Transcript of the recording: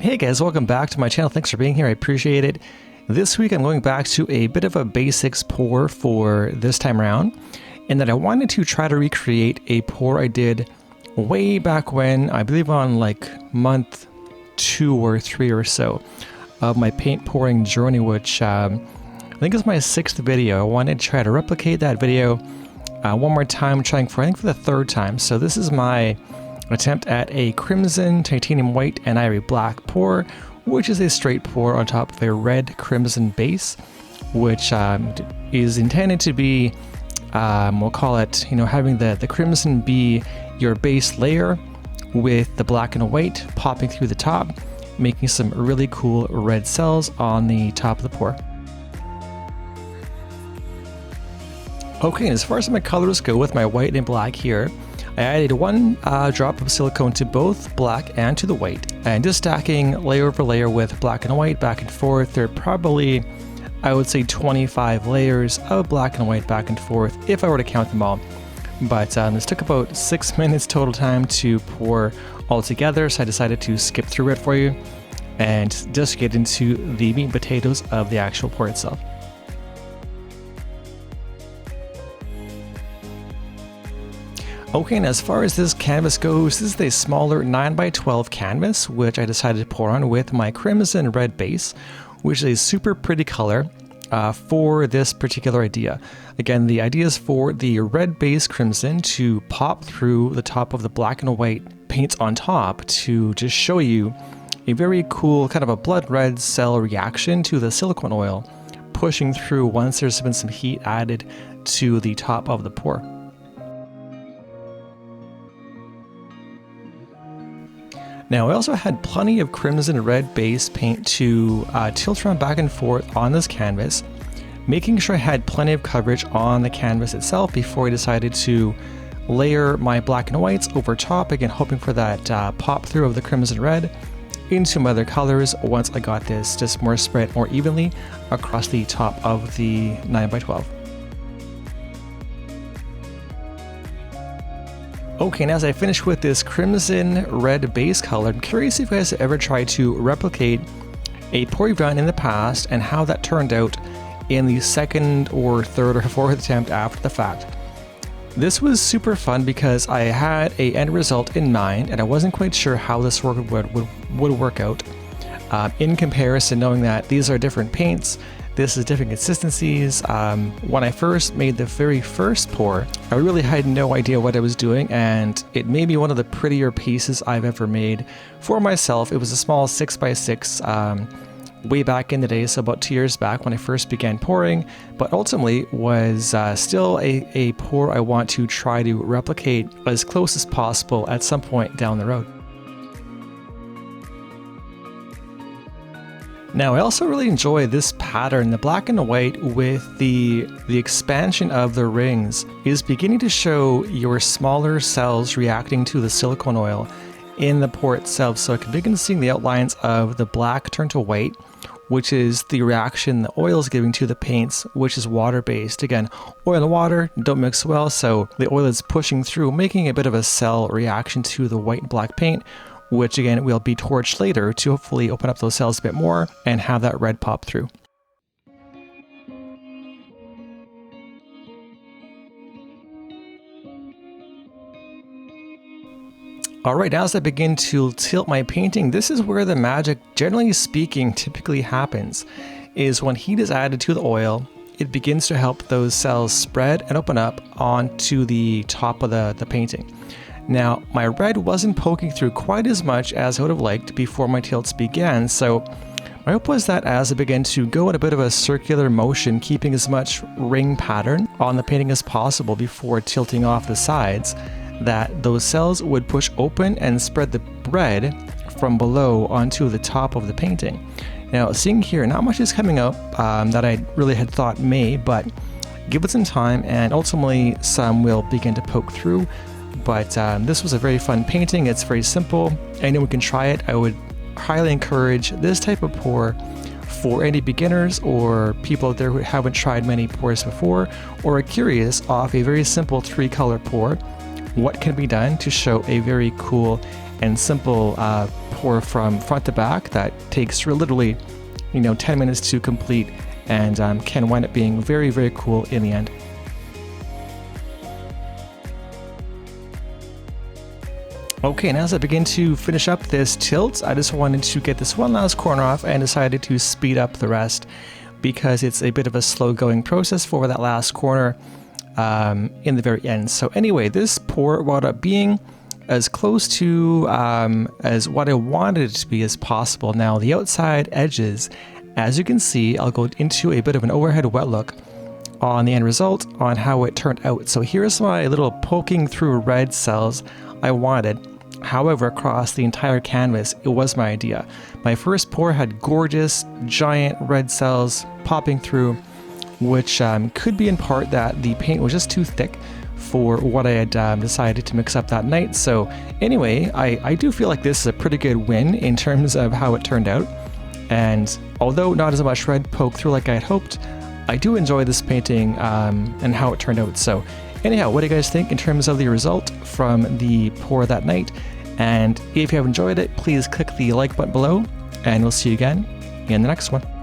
Hey guys, welcome back to my channel. Thanks for being here. I appreciate it. This week I'm going back to a bit of a basics pour for this time around, in that I wanted to try to recreate a pour I did way back when, I believe on like month 2 or 3 or so of my paint pouring journey, which I think is my 6th video. I wanted to try to replicate that video one more time, trying for I think for the 3rd time. So this is my attempt at a crimson, titanium white, and ivory black pour, which is a straight pour on top of a red crimson base, which is intended to be, we'll call it, having the crimson be your base layer with the black and white popping through the top, making some really cool red cells on the top of the pour. Okay, and as far as my colors go with my white and black here, I added 1 drop of silicone to both black and to the white, and just stacking layer over layer with black and white back and forth. There are probably, I would say, 25 layers of black and white back and forth if I were to count them all. But this took about 6 minutes total time to pour all together, so I decided to skip through it for you and just get into the meat and potatoes of the actual pour itself. Okay, and as far as this canvas goes, this is a smaller 9x12 canvas, which I decided to pour on with my crimson red base, which is a super pretty color for this particular idea. Again, the idea is for the red base crimson to pop through the top of the black and white paints on top to just show you a very cool kind of a blood red cell reaction to the silicone oil pushing through once there's been some heat added to the top of the pour. Now, I also had plenty of crimson red base paint to tilt around back and forth on this canvas, making sure I had plenty of coverage on the canvas itself before I decided to layer my black and whites over top, again hoping for that pop through of the crimson red into my other colors once I got this just more spread more evenly across the top of the 9x12. Okay, and as I finish with this crimson red base color, I'm curious if you guys have ever tried to replicate a pour you've done in the past and how that turned out in the 2nd or 3rd or 4th attempt after the fact. This was super fun because I had an end result in mind and I wasn't quite sure how this work would work out in comparison, knowing that these are different paints. This is different consistencies. When I first made the very first pour, I really had no idea what I was doing, and it made me one of the prettier pieces I've ever made for myself. It was a small 6x6 way back in the day, so about 2 years back when I first began pouring, but ultimately was still a pour I want to try to replicate as close as possible at some point down the road. Now, I also really enjoy this pattern. The black and the white with the expansion of the rings is beginning to show your smaller cells reacting to the silicone oil in the pour itself. So I can begin seeing the outlines of the black turn to white, which is the reaction the oil is giving to the paints, which is water-based. Again, oil and water don't mix well, so the oil is pushing through, making a bit of a cell reaction to the white and black paint, which again will be torched later to hopefully open up those cells a bit more and have that red pop through. Alright, now as I begin to tilt my painting, this is where the magic, generally speaking, typically happens, is when heat is added to the oil, it begins to help those cells spread and open up onto the top of the painting. Now, my red wasn't poking through quite as much as I would have liked before my tilts began, so my hope was that as I began to go in a bit of a circular motion, keeping as much ring pattern on the painting as possible before tilting off the sides, that those cells would push open and spread the red from below onto the top of the painting. Now, seeing here, not much is coming up that I really had thought may, but give it some time and ultimately some will begin to poke through. But this was a very fun painting. It's very simple. Anyone can try it. I would highly encourage this type of pour for any beginners or people out there who haven't tried many pours before or are curious off a very simple 3-color pour. What can be done to show a very cool and simple pour from front to back that takes literally 10 minutes to complete, and can wind up being very, very cool in the end. Okay, now as I begin to finish up this tilt, I just wanted to get this one last corner off and decided to speed up the rest because it's a bit of a slow going process for that last corner in the very end. So anyway, this pour wound up being as close to as what I wanted it to be as possible. Now the outside edges, as you can see, I'll go into a bit of an overhead wet look on the end result on how it turned out. So here's my little poking through red cells I wanted. However, across the entire canvas, it was my idea. My first pour had gorgeous, giant red cells popping through, which could be in part that the paint was just too thick for what I had decided to mix up that night. So anyway, I do feel like this is a pretty good win in terms of how it turned out. And although not as much red poked through like I had hoped, I do enjoy this painting and how it turned out. So anyhow, what do you guys think in terms of the result from the pour that night? And if you have enjoyed it, please click the like button below, and we'll see you again in the next one.